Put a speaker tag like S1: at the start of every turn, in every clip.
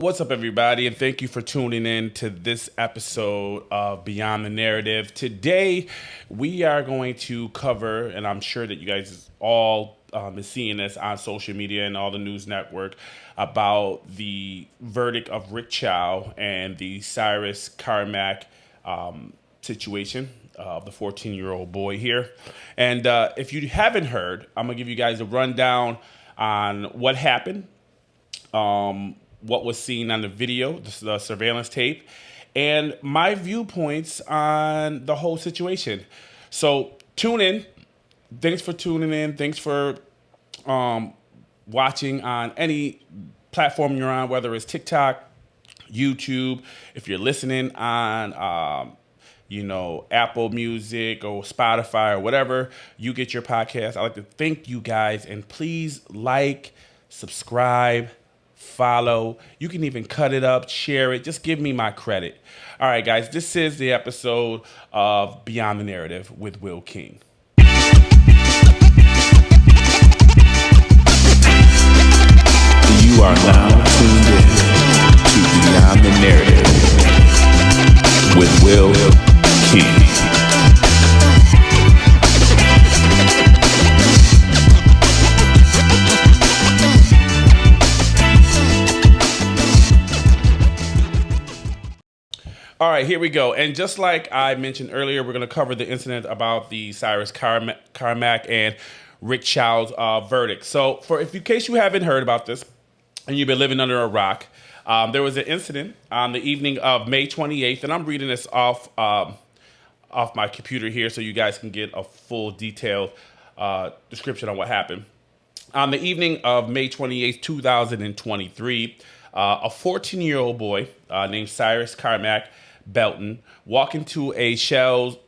S1: What's up, everybody, and thank you for tuning in to this episode of Beyond the Narrative. Today, we are going to cover, and I'm sure that you guys all been seeing this on social media and all the news network, about the verdict of Rick Chow and the Cyrus Carmack situation of the 14-year-old boy here. And if you haven't heard, I'm going to give you guys a rundown on what happened, what was seen on the video, the surveillance tape, and my viewpoints on the whole situation. So tune in. Thanks for tuning in. Thanks for watching on any platform you're on, whether it's TikTok, YouTube. If you're listening on, Apple Music or Spotify or whatever you get your podcast, I'd like to thank you guys, and please like, subscribe, follow. You can even cut it up, share it. Just give me my credit. All right, guys, this is the episode of Beyond the Narrative with Will King.
S2: You are now tuned in to Beyond the Narrative with Will King.
S1: All right, here we go. And just like I mentioned earlier, we're going to cover the incident about the Cyrus Carmack and Rick Chow's verdict. So, in case you haven't heard about this and you've been living under a rock, there was an incident on the evening of May 28th, and I'm reading this off my computer here so you guys can get a full detailed description on what happened. On the evening of May 28th, 2023, a 14-year-old boy named Cyrus Carmack-Belton walked into a Shell's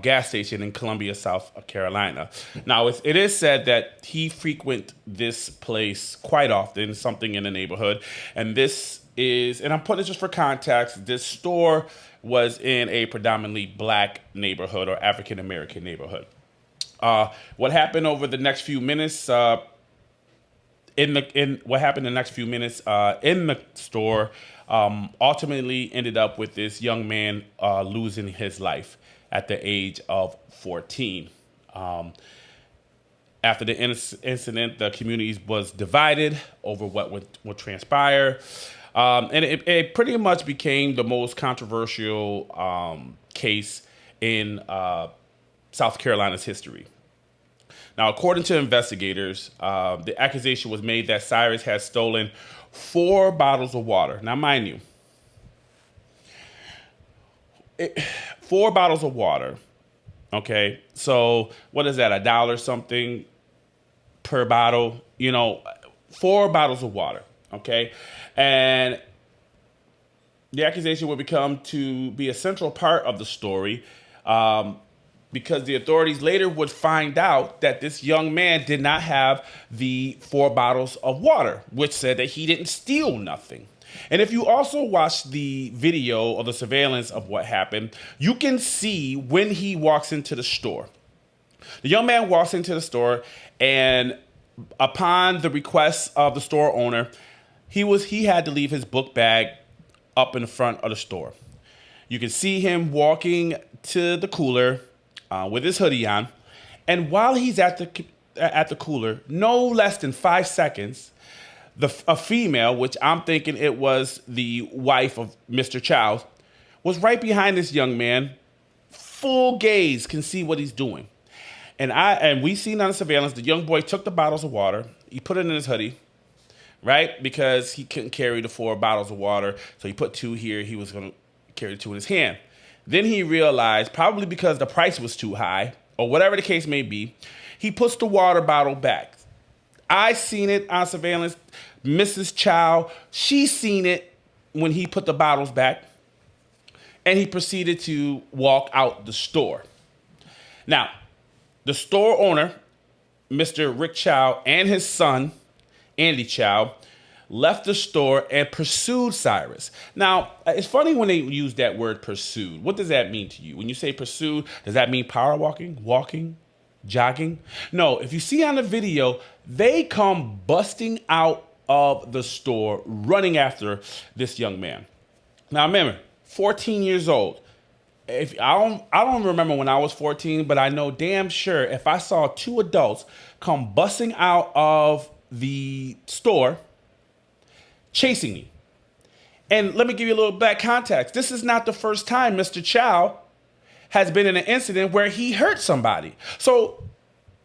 S1: gas station in Columbia, South Carolina. Now, it is said that he frequent this place quite often, something in the neighborhood. And and I'm putting this just for context, this store was in a predominantly black neighborhood or African-American neighborhood. What happened over the next few minutes, in the store, ultimately ended up with this young man losing his life at the age of 14. After the incident, the community was divided over what would transpire. And it pretty much became the most controversial case in South Carolina's history. Now, according to investigators, the accusation was made that Cyrus had stolen 4 bottles of water. Now, mind you, 4 bottles of water, okay? So what is that, $1 something per bottle? 4 bottles of water, okay? And the accusation would become to be a central part of the story, because the authorities later would find out that this young man did not have the 4 bottles of water, which said that he didn't steal nothing. And if you also watch the video or the surveillance of what happened, you can see when he walks into the store. The young man walks into the store, and upon the request of the store owner, he had to leave his book bag up in the front of the store. You can see him walking to the cooler with his hoodie on, and while he's at the cooler, no less than 5 seconds, a female, which I'm thinking it was the wife of Mr. Chow, was right behind this young man. Full gaze can see what he's doing, and we seen on the surveillance the young boy took the bottles of water, he put it in his hoodie, right, because he couldn't carry the 4 bottles of water, so he put 2 here. He was going to carry the 2 in his hand. Then he realized, probably because the price was too high, or whatever the case may be, he puts the water bottle back. I seen it on surveillance. Mrs. Chow, she seen it when he put the bottles back, and he proceeded to walk out the store. Now, the store owner, Mr. Rick Chow, and his son, Andy Chow, left the store and pursued Cyrus. Now, it's funny when they use that word pursued. What does that mean to you? When you say pursued, does that mean power walking, jogging? No, if you see on the video, they come busting out of the store running after this young man. Now remember, 14 years old. If I don't remember when I was 14, but I know damn sure if I saw two adults come busting out of the store chasing me. And let me give you a little back context. This is not the first time Mr. Chow has been in an incident where he hurt somebody. So,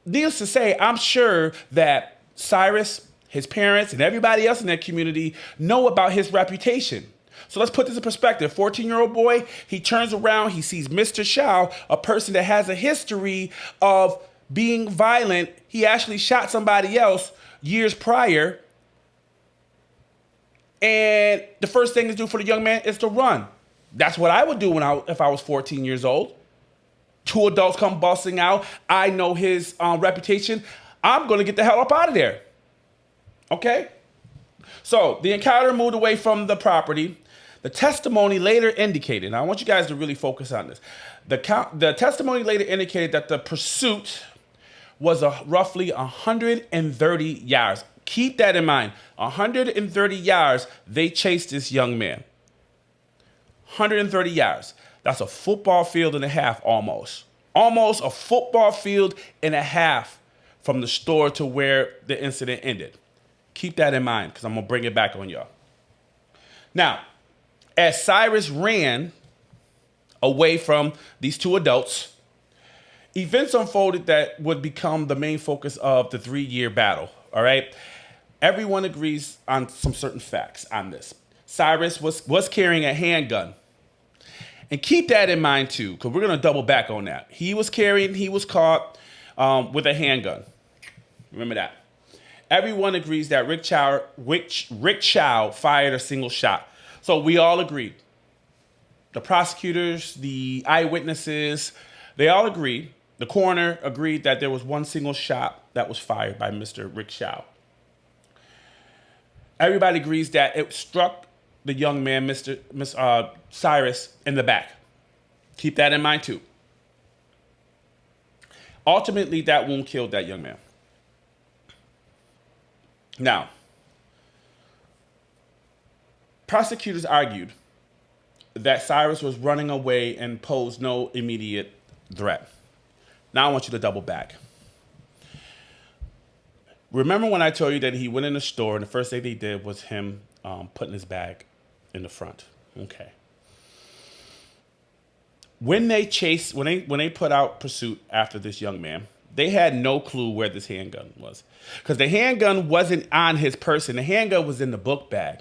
S1: needless to say, I'm sure that Cyrus, his parents, and everybody else in that community know about his reputation. So let's put this in perspective. 14-year-old boy, he turns around, he sees Mr. Chow, a person that has a history of being violent. He actually shot somebody else years prior. And the first thing to do for the young man is to run. That's what I would do if I was 14 years old. Two adults come busting out. I know his reputation. I'm going to get the hell up out of there. Okay? So the encounter moved away from the property. The testimony later indicated, and I want you guys to really focus on this. The testimony later indicated that the pursuit was roughly 130 yards. Keep that in mind. 130 yards, they chased this young man. 130 yards. That's a football field and a half almost. Almost a football field and a half from the store to where the incident ended. Keep that in mind because I'm going to bring it back on y'all. Now, as Cyrus ran away from these two adults, events unfolded that would become the main focus of the 3-year battle, all right? Everyone agrees on some certain facts on this. Cyrus was carrying a handgun. And keep that in mind, too, because we're going to double back on that. He was caught with a handgun. Remember that. Everyone agrees that Rick Chow fired a single shot. So we all agreed. The prosecutors, the eyewitnesses, they all agreed. The coroner agreed that there was one single shot that was fired by Mr. Rick Chow. Everybody agrees that it struck the young man, Cyrus, in the back. Keep that in mind, too. Ultimately, that wound killed that young man. Now, prosecutors argued that Cyrus was running away and posed no immediate threat. Now I want you to double back. Remember when I told you that he went in the store and the first thing they did was him putting his bag in the front? Okay. When they put out pursuit after this young man, they had no clue where this handgun was. Because the handgun wasn't on his person. The handgun was in the book bag.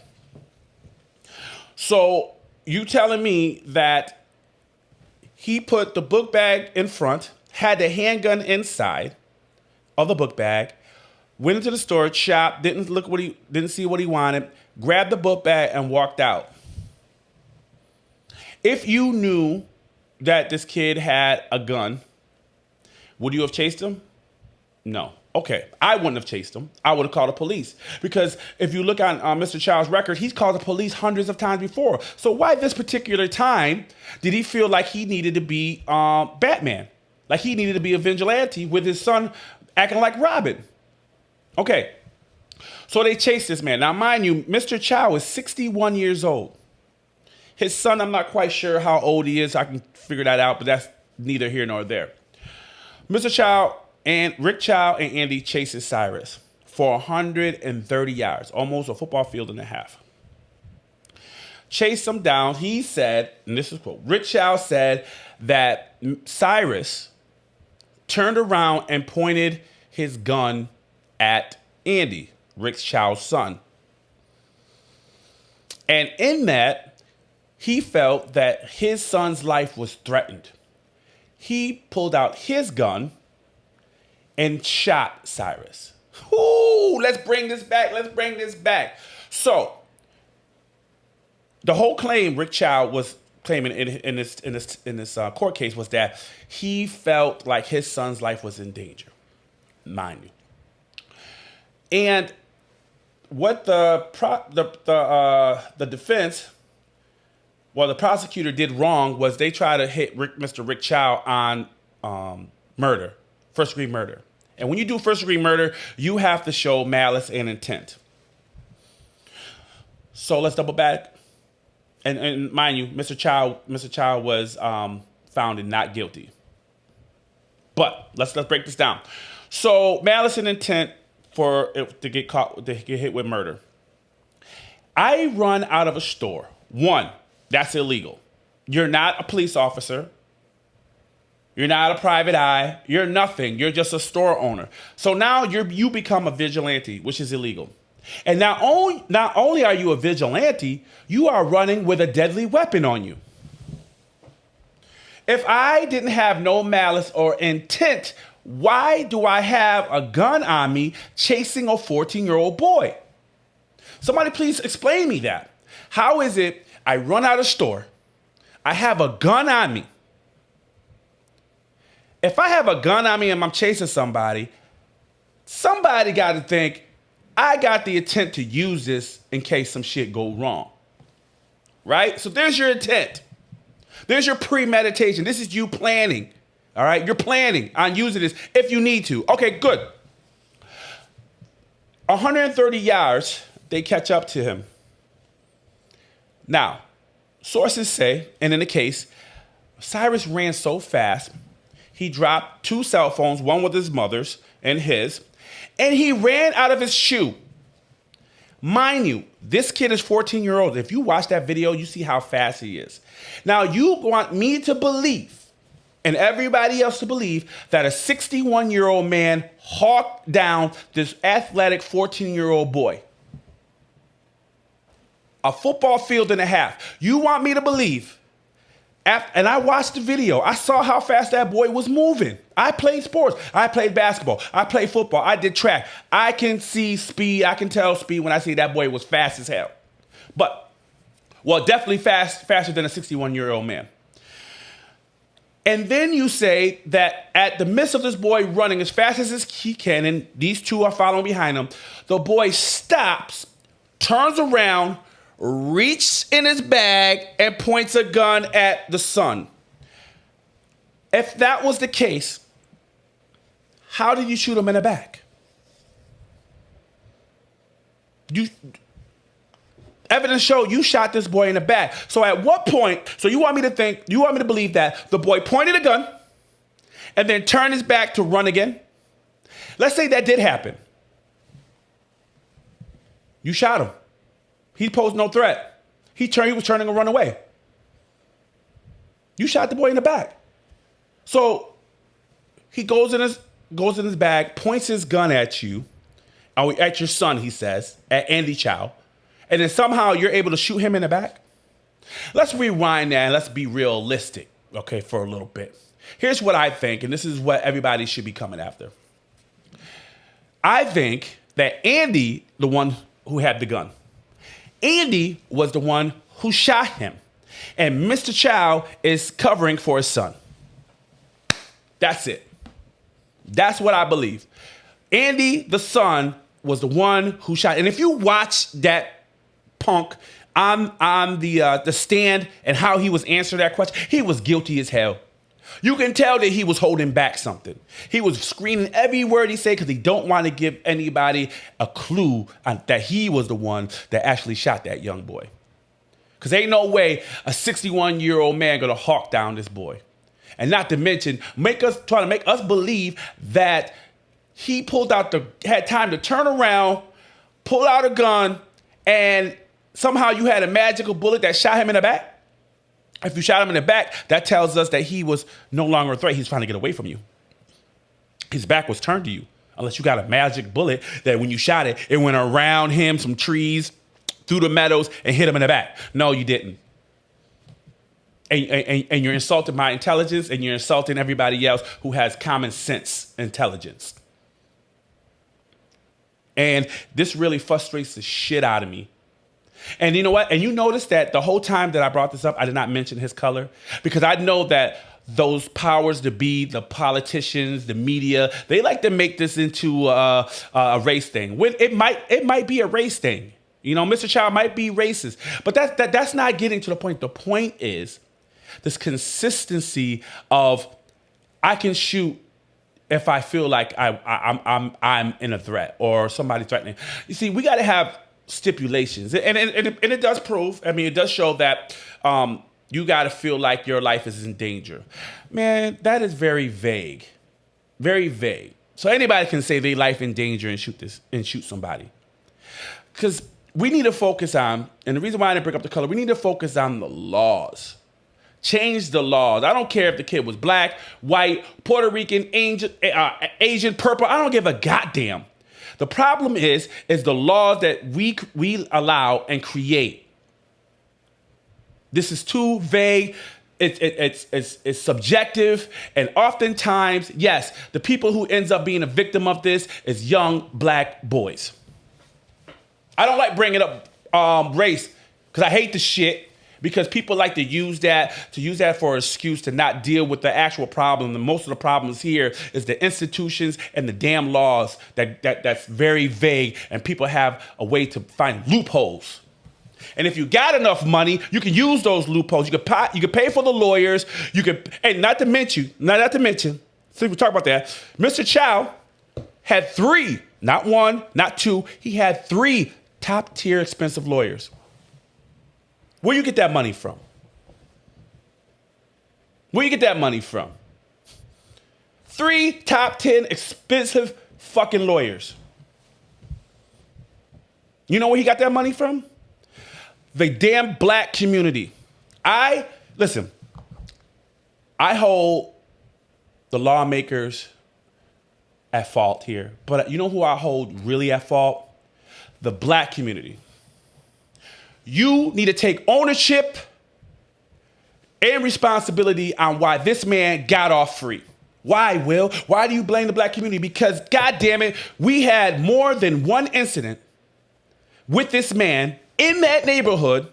S1: So you telling me that he put the book bag in front, had the handgun inside of the book bag, went into the store, shopped, didn't see what he wanted, grabbed the book bag and walked out. If you knew that this kid had a gun, would you have chased him? No. Okay, I wouldn't have chased him. I would have called the police. Because if you look on Mr. Chow's record, he's called the police hundreds of times before. So why this particular time did he feel like he needed to be Batman? Like he needed to be a vigilante with his son acting like Robin? Okay, so they chased this man. Now, mind you, Mr. Chow is 61 years old. His son, I'm not quite sure how old he is. I can figure that out, but that's neither here nor there. Mr. Chow and Rick Chow and Andy chases Cyrus for 130 yards, almost a football field and a half. Chased him down. He said, and this is quote, Rick Chow said that Cyrus turned around and pointed his gun at Andy, Rick Chow's son. And in that, he felt that his son's life was threatened. He pulled out his gun and shot Cyrus. Ooh, let's bring this back. So, the whole claim Rick Chow was claiming in this court case was that he felt like his son's life was in danger, mind you. And what the defense, well, the prosecutor did wrong was they tried to hit Mr. Rick Chow on murder, first-degree murder. And when you do first-degree murder, you have to show malice and intent. So let's double back. And mind you, Mr. Chow was found in not guilty. But let's break this down. So malice and intent to get hit with murder. I run out of a store. One, that's illegal. You're not a police officer. You're not a private eye. You're nothing. You're just a store owner. So now you become a vigilante, which is illegal. And not only are you a vigilante, you are running with a deadly weapon on you. If I didn't have no malice or intent, why do I have a gun on me chasing a 14-year-old boy? Somebody please explain me that. How is it I run out of store, I have a gun on me? If I have a gun on me and I'm chasing somebody got to think, I got the intent to use this in case some shit go wrong. Right? So there's your intent. There's your premeditation. This is you planning. All right? You're planning on using this if you need to. Okay, good. 130 yards, they catch up to him. Now, sources say, and in the case, Cyrus ran so fast, he dropped 2 cell phones, one with his mother's and his, and he ran out of his shoe. Mind you, this kid is 14-year-old. If you watch that video, you see how fast he is. Now, you want me to believe, and everybody else to believe, that a 61-year-old man hawked down this athletic 14-year-old boy. A football field and a half. You want me to believe, and I watched the video. I saw how fast that boy was moving. I played sports. I played basketball. I played football. I did track. I can see speed. I can tell speed when I see that boy was fast as hell. Definitely faster than a 61-year-old man. And then you say that at the midst of this boy running as fast as he can, and these 2 are following behind him, the boy stops, turns around, reaches in his bag, and points a gun at the son. If that was the case, how did you shoot him in the back? Evidence showed you shot this boy in the back. So at what point, you want me to believe that the boy pointed a gun and then turned his back to run again? Let's say that did happen. You shot him. He posed no threat. He was turning to run away. You shot the boy in the back. So he goes in his bag, points his gun at you, at your son, he says, at Andy Chow, and then somehow you're able to shoot him in the back? Let's rewind that and let's be realistic, okay, for a little bit. Here's what I think, and this is what everybody should be coming after. I think that Andy, the one who had the gun, Andy was the one who shot him, and Mr. Chow is covering for his son. That's it. That's what I believe. Andy, the son, was the one who shot. And if you watch that punk on the stand and how he was answering that question, he was guilty as hell. You can tell that he was holding back something. He was screaming every word he said because he don't want to give anybody a clue that he was the one that actually shot that young boy. Because ain't no way a 61-year-old man gonna hawk down this boy. And not to mention, trying to make us believe that he had time to turn around, pull out a gun, and somehow you had a magical bullet that shot him in the back. If you shot him in the back, that tells us that he was no longer a threat. He's trying to get away from you. His back was turned to you, unless you got a magic bullet that when you shot it, it went around him, some trees, through the meadows, and hit him in the back. No, you didn't. And you're insulting my intelligence, and you're insulting everybody else who has common sense intelligence. And this really frustrates the shit out of me. And you know what? And you notice that the whole time that I brought this up, I did not mention his color, because I know that those powers to be, the politicians, the media, they like to make this into a race thing. When it might be a race thing. You know, Mr. Chow might be racist, but that's not getting to the point. The point is this consistency of I can shoot if I feel like I'm in a threat or somebody threatening. You see, we got to have stipulations, and it does prove. I mean, it does show that you got to feel like your life is in danger. Man, that is very vague, very vague. So anybody can say their life in danger and shoot somebody. Because we need to focus on, and the reason why I didn't bring up the color, we need to focus on the laws. Change the laws. I don't care if the kid was black, white, Puerto Rican, Asian, purple. I don't give a goddamn. The problem is the laws that we allow and create. This is too vague. It's subjective, and oftentimes, yes, the people who ends up being a victim of this is young black boys. I don't like bringing up race because I hate the shit. Because people like to use that for an excuse to not deal with the actual problem. And most of the problems here is the institutions and the damn laws that's very vague, and people have a way to find loopholes. And if you got enough money, you can use those loopholes. You can pay for the lawyers. And not to mention, since we talk about that, Mr. Chow had 3, not 1, not 2. He had 3 top tier expensive lawyers. Where you get that money from? Where you get that money from? 3 top 10 expensive fucking lawyers. You know where he got that money from? The damn black community. I hold the lawmakers at fault here. But you know who I hold really at fault? The black community. You need to take ownership and responsibility on why this man got off free. Why, Will? Why do you blame the black community? Because, God damn it, we had more than one incident with this man in that neighborhood,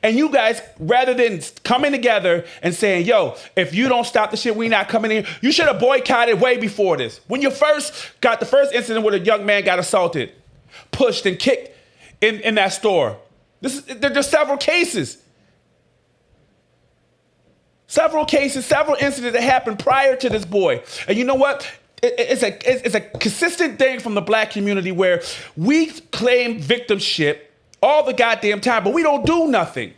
S1: and you guys, rather than coming together and saying, yo, if you don't stop the shit, we not coming in, you should have boycotted way before this. When you first got the first incident where a young man got assaulted, pushed and kicked in that store. There's several cases. Several incidents that happened prior to this boy. And you know what? It's a consistent thing from the black community where we claim victimship all the goddamn time, but we don't do nothing.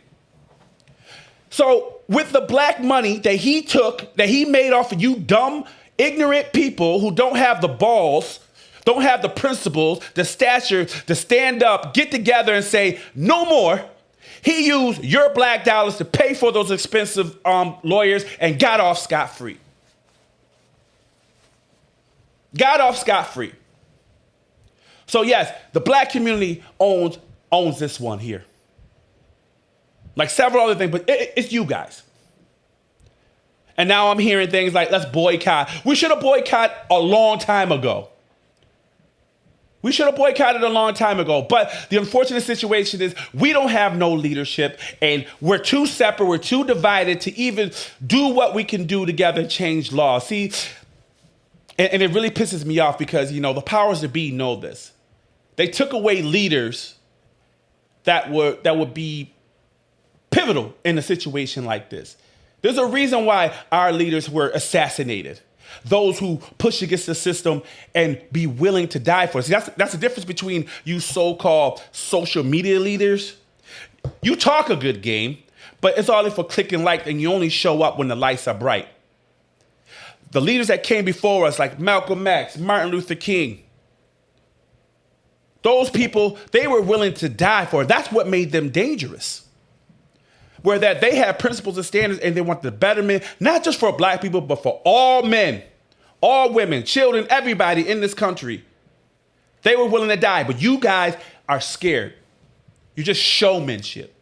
S1: So with the black money that he took, that he made off of you dumb, ignorant people who don't have the balls, don't have the principles, the stature to stand up, get together and say, no more. He used your black dollars to pay for those expensive lawyers and got off scot-free. Got off scot-free. So yes, the black community owns this one here. Like several other things, but it's you guys. And now I'm hearing things like, let's boycott. We should have boycotted a long time ago. We should have boycotted a long time ago. But the unfortunate situation is we don't have no leadership, and we're too separate, we're too divided to even do what we can do together and change laws. See, and it really pisses me off because, you know, the powers that be know this. They took away leaders that would be pivotal in a situation like this. There's a reason why our leaders were assassinated. Those who push against the system and be willing to die for it. See, that's the difference between you so-called social media leaders. You talk a good game, but it's all for click and like, and you only show up when the lights are bright. The leaders that came before us, like Malcolm X, Martin Luther King, those people, they were willing to die for it. That's what made them dangerous. Where that they have principles and standards and they want the betterment, not just for black people, but for all men, all women, children, everybody in this country. They were willing to die, but you guys are scared. You're just showmanship.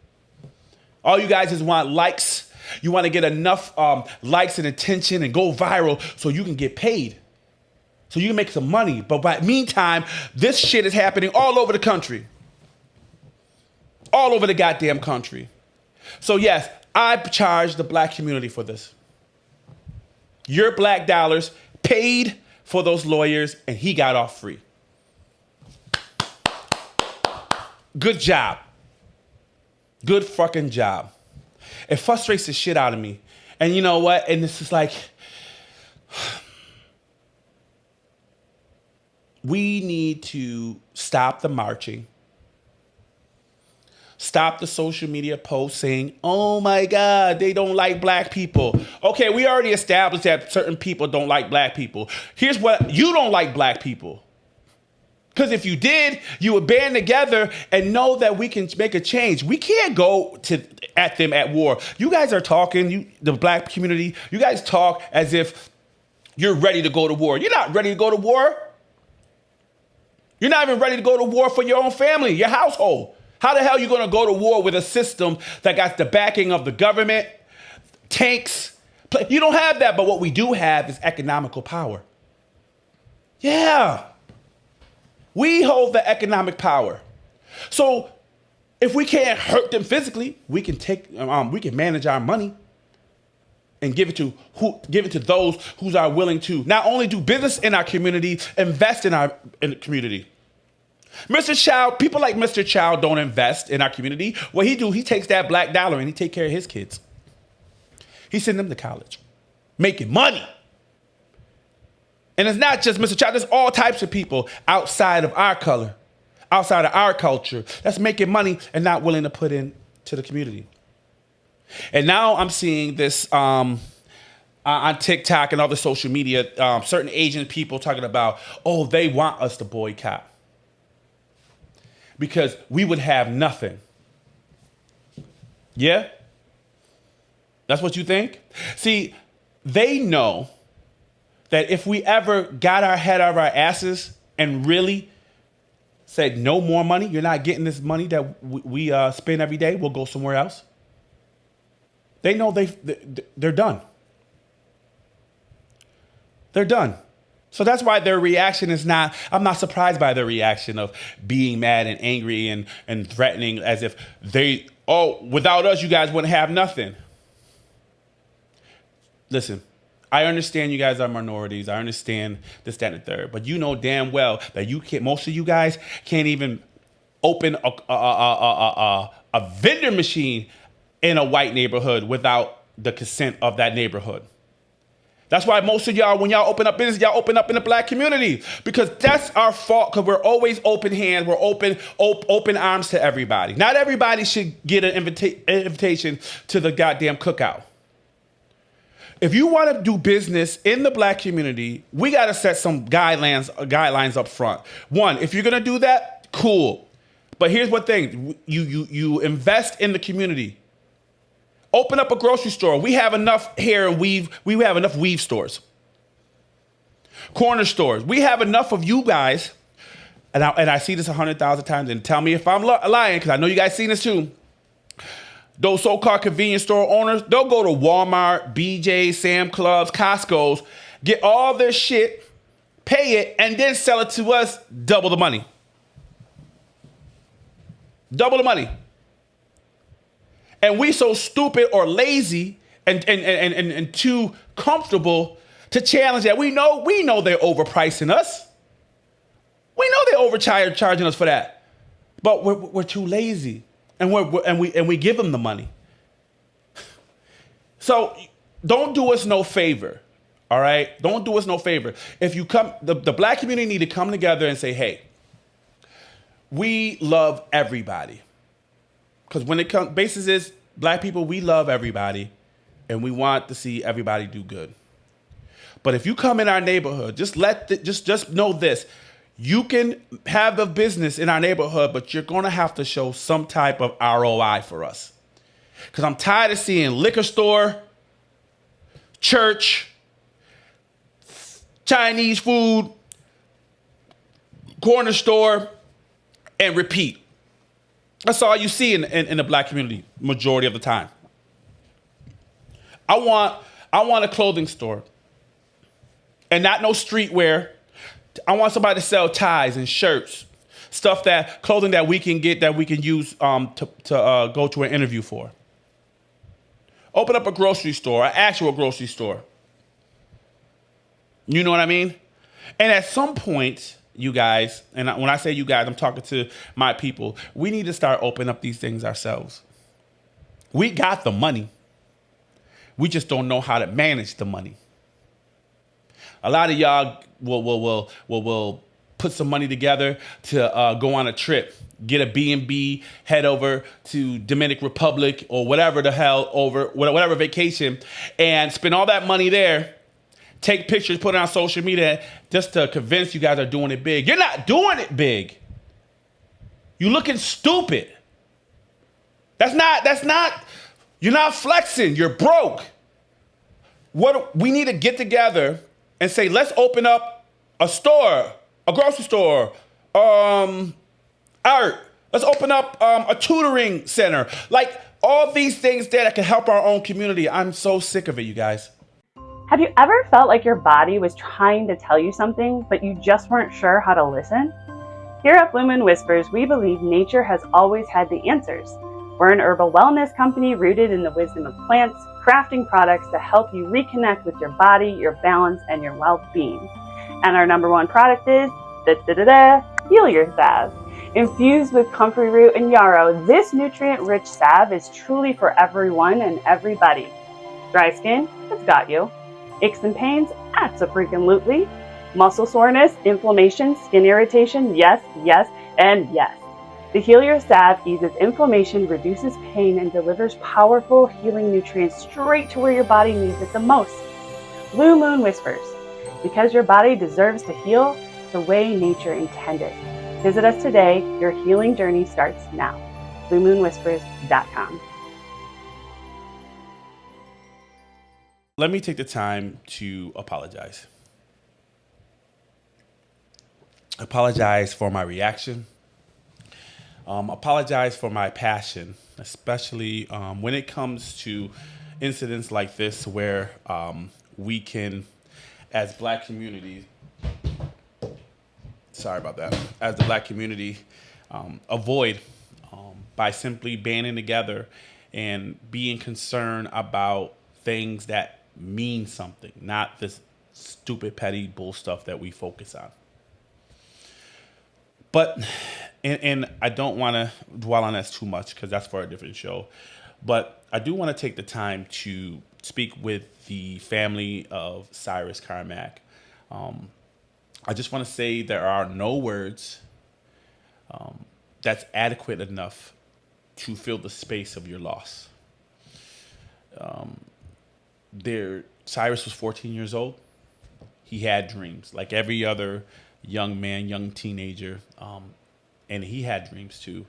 S1: All you guys just want likes. You want to get enough likes and attention and go viral so you can get paid. So you can make some money. But by meantime, this shit is happening all over the country. All over the goddamn country. So yes, I charge the black community for this. Your black dollars paid for those lawyers and he got off free. Good job. Good fucking job. It frustrates the shit out of me. And you know what? And this is like, we need to stop the marching. Stop the social media posts saying, oh my God, they don't like black people. Okay, we already established that certain people don't like black people. Here's what, you don't like black people. Because if you did, you would band together and know that we can make a change. We can't go at them at war. You guys are talking, the black community, you guys talk as if you're ready to go to war. You're not ready to go to war. You're not even ready to go to war for your own family, your household. How the hell are you going to go to war with a system that got the backing of the government, tanks? You don't have that, but what we do have is economical power. Yeah. We hold the economic power. So if we can't hurt them physically, we can manage our money and give it to those who are willing to not only do business in our community, invest in the community. Mr. Chow, people like Mr. Chow don't invest in our community. What he takes that black dollar and he take care of his kids. He send them to college, making money. And it's not just Mr. Chow, there's all types of people outside of our color, outside of our culture, that's making money and not willing to put in to the community. And now I'm seeing this on TikTok and other social media, certain Asian people talking about, oh, they want us to boycott because we would have nothing. Yeah? That's what you think? See, they know that if we ever got our head out of our asses and really said no more money, you're not getting this money that we spend every day, we'll go somewhere else. They know they're done. They're done. So that's why their reaction is not, I'm not surprised by their reaction of being mad and angry and threatening as if without us, you guys wouldn't have nothing. Listen, I understand you guys are minorities. I understand this, that, and the third. But you know damn well that most of you guys can't even open a vending machine in a white neighborhood without the consent of that neighborhood. That's why most of y'all, when y'all open up business, y'all open up in the black community. Because that's our fault, because we're always open hands. We're open arms to everybody. Not everybody should get an invitation to the goddamn cookout. If you want to do business in the black community, we got to set some guidelines up front. One, if you're going to do that, cool. But here's what thing, you invest in the community. Open up a grocery store. We have enough hair and weave. We have enough weave stores. Corner stores. We have enough of you guys. And I see this 100,000 times. And tell me if I'm lying, because I know you guys seen this too. Those so-called convenience store owners, they'll go to Walmart, BJ's, Sam Clubs, Costco's, get all their shit, pay it, and then sell it to us, double the money. Double the money. And we so stupid or lazy and too comfortable to challenge that. We know they're overpricing us. We know they're overcharging us for that. But we're too lazy. And we give them the money. So don't do us no favor. All right? Don't do us no favor. If you come, the black community need to come together and say, hey, we love everybody. Because when it comes, basis is black people, we love everybody and we want to see everybody do good. But if you come in our neighborhood, just know this. You can have a business in our neighborhood, but you're going to have to show some type of ROI for us. Because I'm tired of seeing liquor store, church, Chinese food, corner store, and repeat. That's all you see in the black community majority of the time. I want a clothing store and not no streetwear. I want somebody to sell ties and shirts, clothing that we can get that we can use to go to an interview for. Open up a grocery store, an actual grocery store. You know what I mean? And at some point, you guys, and when I say you guys, I'm talking to my people, we need to start opening up these things ourselves. We got the money. We just don't know how to manage the money. A lot of y'all will put some money together to go on a trip, get a B&B, head over to Dominican Republic or whatever the hell, over whatever vacation, and spend all that money there, take pictures, put it on social media just to convince you guys are doing it big. You're not doing it big. You looking stupid. That's not, you're not flexing, you're broke. What we need to get together and say, let's open up a store, a grocery store, art. Let's open up a tutoring center. Like all these things there that can help our own community. I'm so sick of it, you guys.
S3: Have you ever felt like your body was trying to tell you something, but you just weren't sure how to listen? Here at Blue Moon Whispers, we believe nature has always had the answers. We're an herbal wellness company rooted in the wisdom of plants, crafting products to help you reconnect with your body, your balance, and your well-being. And our number one product is Heal Your Salve. Infused with comfrey root and yarrow, this nutrient-rich salve is truly for everyone and everybody. Dry skin? It's got you. Aches and pains? Abso-freaking-lutely. Muscle soreness, inflammation, skin irritation? Yes, yes, and yes. The Heal Your Salve eases inflammation, reduces pain, and delivers powerful healing nutrients straight to where your body needs it the most. Blue Moon Whispers, because your body deserves to heal the way nature intended. Visit us today. Your healing journey starts now. BlueMoonWhispers.com.
S1: Let me take the time to apologize. Apologize for my reaction. Apologize for my passion, especially when it comes to incidents like this where we can, as Black communities, sorry about that, as the Black community, avoid by simply banding together and being concerned about things that mean something, not this stupid, petty bull stuff that we focus on. But, and I don't want to dwell on that too much because that's for a different show. But I do want to take the time to speak with the family of Cyrus Carmack. I just want to say there are no words that's adequate enough to fill the space of your loss. Cyrus was 14 years old. He had dreams like every other young man, young teenager, and he had dreams too.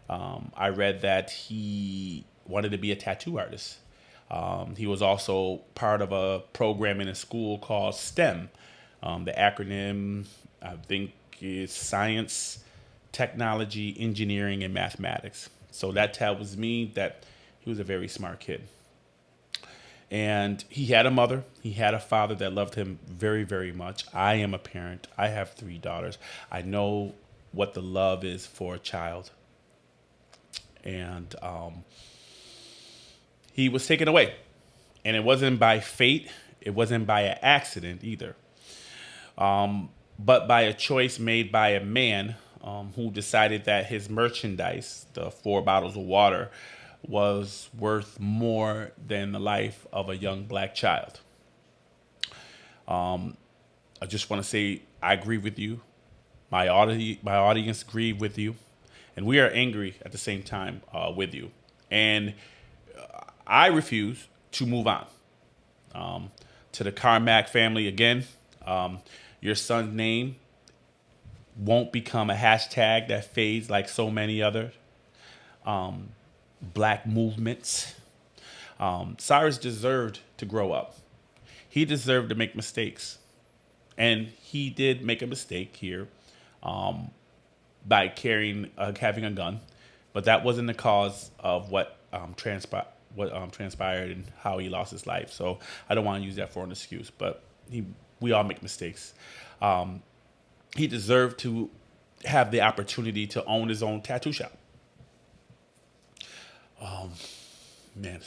S1: I read that he wanted to be a tattoo artist. He was also part of a program in a school called STEM. The acronym, I think, is Science, Technology, Engineering, and Mathematics. So that tells me that he was a very smart kid. And he had a mother, he had a father that loved him very, very much. I am a parent. I have 3 daughters. I know what the love is for a child. And he was taken away. And it wasn't by fate. It wasn't by an accident either. But by a choice made by a man who decided that his merchandise, the 4 bottles of water, was worth more than the life of a young Black child. I just want to say I agree with you. My audience agree with you. And we are angry at the same time with you. And I refuse to move on. To the Carmack family again, your son's name won't become a hashtag that fades like so many other Black movements. Cyrus deserved to grow up. He deserved to make mistakes. And he did make a mistake here by having a gun. But that wasn't the cause of what transpired and how he lost his life. So I don't want to use that for an excuse. But we all make mistakes. He deserved to have the opportunity to own his own tattoo shop. Man,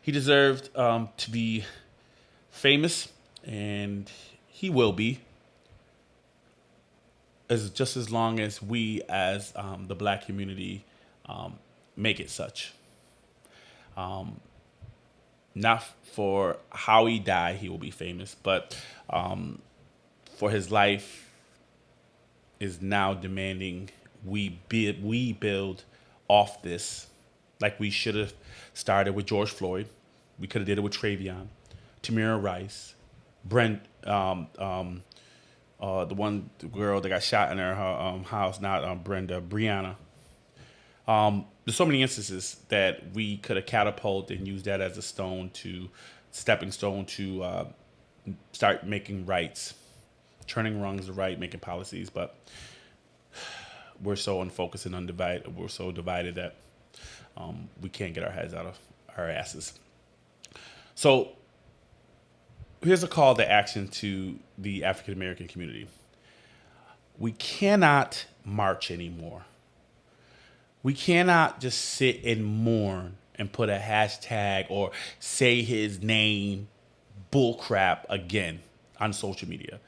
S1: he deserved to be famous, and he will be, just as long as we, as the Black community, make it such. Not for how he died, he will be famous, but for his life is now demanding we build off this, like we should have started with George Floyd. We could have did it with Travion, Tamira Rice, Brent, the one girl that got shot in her house, not Brenda, Brianna. There's so many instances that we could have catapulted and used that as a stepping stone to start making rights, turning wrongs to right, making policies. But we're so unfocused and undivided. We're so divided that we can't get our heads out of our asses. So here's a call to action to the African American community. We cannot march anymore. We cannot just sit and mourn and put a hashtag or say his name bullcrap again on social media.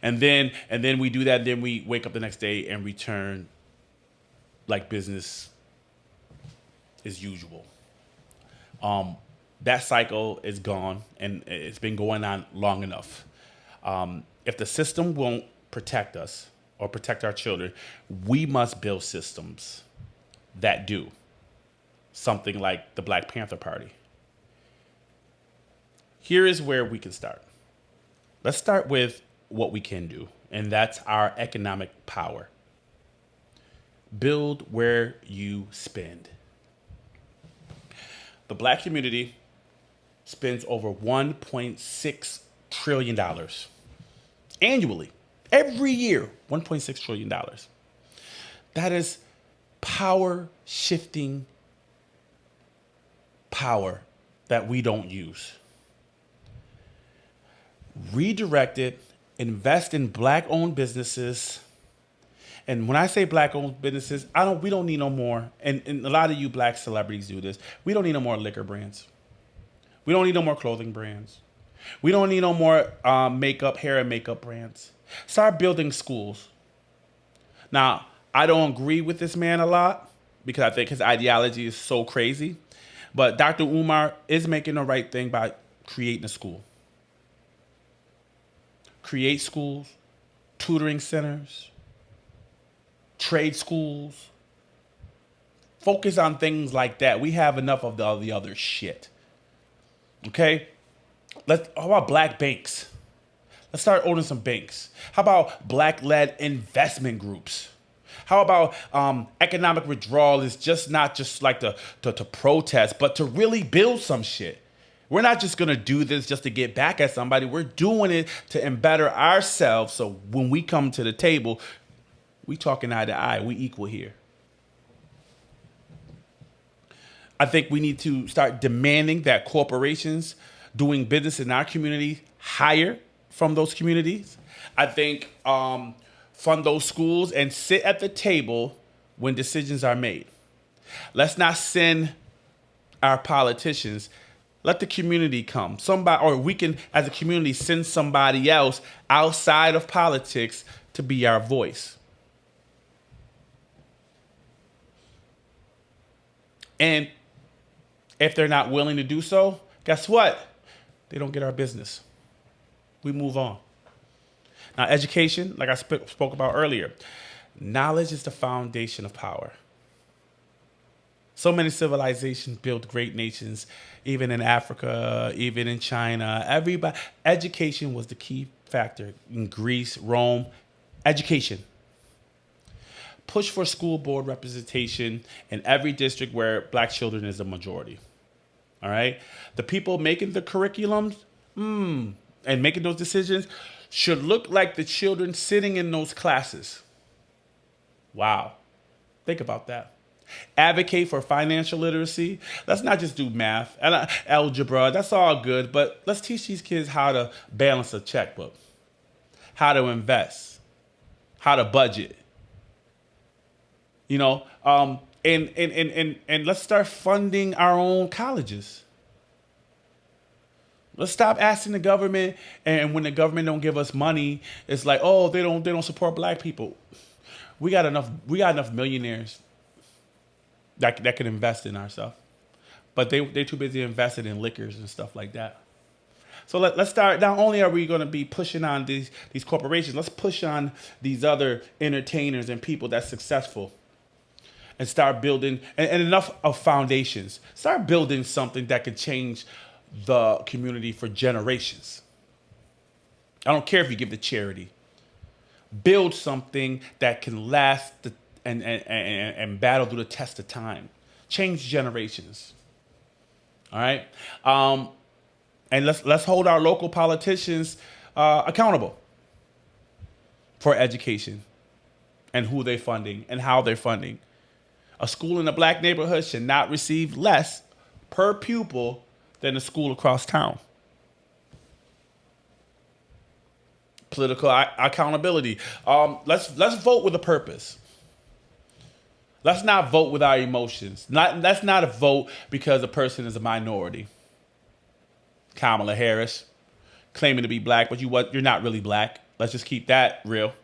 S1: And then we do that, then we wake up the next day and return like business as usual. That cycle is gone, and it's been going on long enough. If the system won't protect us or protect our children, we must build systems that do. Something like the Black Panther Party. Here is where we can start. Let's start with what we can do, and that's our economic power. Build where you spend. The Black community spends over $1.6 trillion annually. Every year, $1.6 trillion. That is power shifting power that we don't use. Redirect it, invest in Black-owned businesses. And when I say Black-owned businesses, we don't need no more. And a lot of you Black celebrities do this. We don't need no more liquor brands. We don't need no more clothing brands. We don't need no more hair and makeup brands. Start building schools. Now, I don't agree with this man a lot because I think his ideology is so crazy. But Dr. Umar is making the right thing by creating a school. Create schools, tutoring centers, trade schools. Focus on things like that. We have enough of all the other shit. Okay? How about Black banks? Let's start owning some banks. How about Black-led investment groups? How about economic withdrawal is not just like to protest, but to really build some shit. We're not just going to do this just to get back at somebody. We're doing it to better ourselves. So when we come to the table, we talking eye to eye. We equal here. I think we need to start demanding that corporations doing business in our community hire from those communities. I think fund those schools and sit at the table when decisions are made. Let's not send our politicians. Let the community come. Or we can, as a community, send somebody else outside of politics to be our voice. And if they're not willing to do so, guess what? They don't get our business. We move on. Now, education, like I spoke about earlier, knowledge is the foundation of power. So many civilizations built great nations, even in Africa, even in China. Education was the key factor in Greece, Rome. Education. Push for school board representation in every district where Black children is a majority. All right? The people making the curriculums and making those decisions should look like the children sitting in those classes. Wow. Think about that. Advocate for financial literacy. Let's not just do math and algebra. That's all good, but let's teach these kids how to balance a checkbook, how to invest, how to budget. And let's start funding our own colleges. Let's stop asking the government, and when the government don't give us money, it's like, oh, they don't support Black people. We got enough millionaires that can invest in ourselves, but they too busy investing in liquors and stuff like that. So let's start. Not only are we going to be pushing on these corporations, let's push on these other entertainers and people that's successful, and start building and enough of foundations. Start building something that could change the community for generations. I don't care if you give to charity. Build something that can last and battle through the test of time. Change generations. All right. And let's hold our local politicians accountable for education and who they're funding and how they're funding. A school in a black neighborhood should not receive less per pupil than a school across town. Political accountability. Let's vote with a purpose. Let's not vote with our emotions. Let's not vote because a person is a minority. Kamala Harris, claiming to be black, but you're not really black. Let's just keep that real.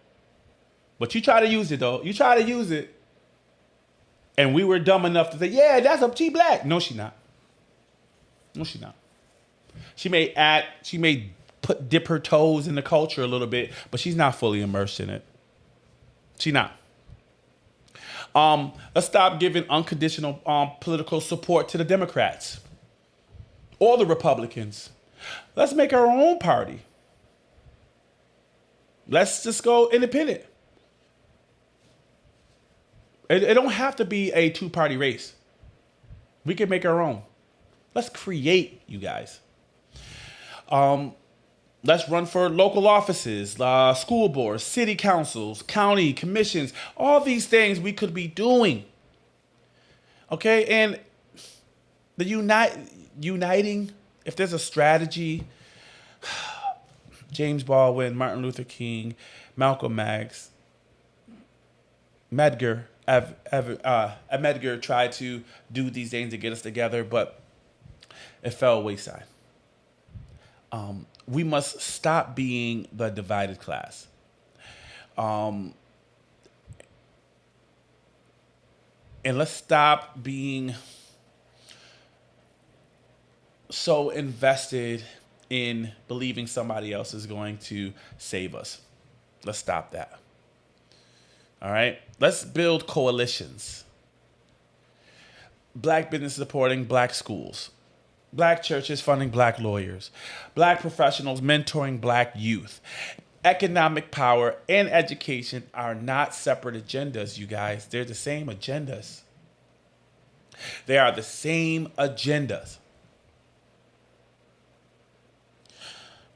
S1: But you try to use it though. You try to use it, and we were dumb enough to say, "Yeah, she black." No, she not. No, she not. She may dip her toes in the culture a little bit, but she's not fully immersed in it. She not. Let's stop giving unconditional political support to the Democrats or the Republicans. Let's make our own party. Let's just go independent. It don't have to be a two-party race. We can make our own. Let's create, you guys. Let's run for local offices, school boards, city councils, county commissions, all these things we could be doing. Okay, and the uniting, if there's a strategy, James Baldwin, Martin Luther King, Malcolm X, Medgar tried to do these things to get us together, but it fell wayside. We must stop being the divided class. And let's stop being so invested in believing somebody else is going to save us. Let's stop that. All right? Let's build coalitions. Black business supporting black schools. Black churches funding black lawyers. Black professionals mentoring black youth. Economic power and education are not separate agendas, you guys. They're the same agendas. They are the same agendas.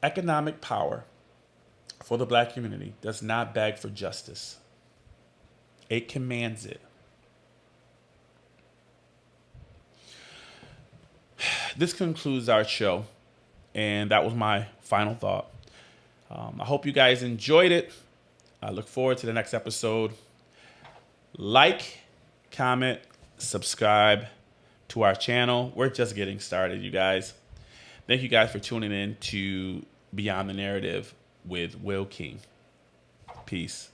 S1: Economic power for the black community does not beg for justice. It commands it. This concludes our show, and that was my final thought. I hope you guys enjoyed it. I look forward to the next episode. Like, comment, subscribe to our channel. We're just getting started, you guys. Thank you guys for tuning in to Beyond the Narrative with Will King. Peace.